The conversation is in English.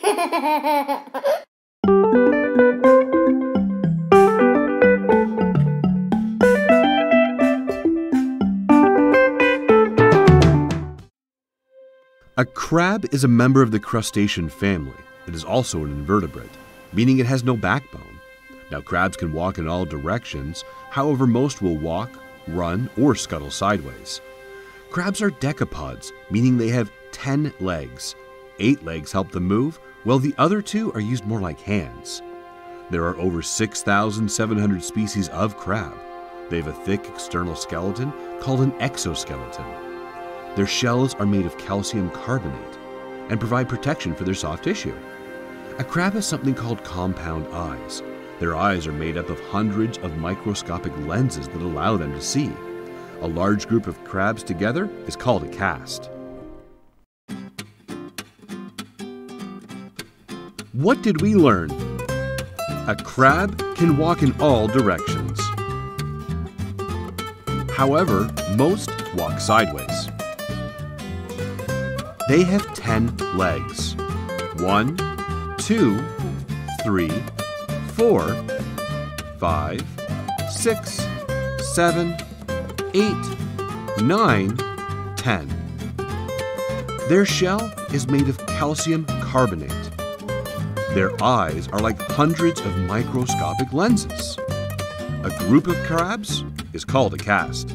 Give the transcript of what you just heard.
A crab is a member of the crustacean family. It is also an invertebrate, meaning it has no backbone. Now, crabs can walk in all directions. However, most will walk, run, or scuttle sideways. Crabs are decapods, meaning they have 10 legs. 8 legs help them move, while the other 2 are used more like hands. There are over 6,700 species of crab. They have a thick external skeleton called an exoskeleton. Their shells are made of calcium carbonate and provide protection for their soft tissue. A crab has something called compound eyes. Their eyes are made up of hundreds of microscopic lenses that allow them to see. A large group of crabs together is called a cast. What did we learn? A crab can walk in all directions. However, most walk sideways. They have 10 legs. 1, 2, 3, 4, 5, 6, 7, 8, 9, 10. Their shell is made of calcium carbonate. Their eyes are like hundreds of microscopic lenses. A group of crabs is called a cast.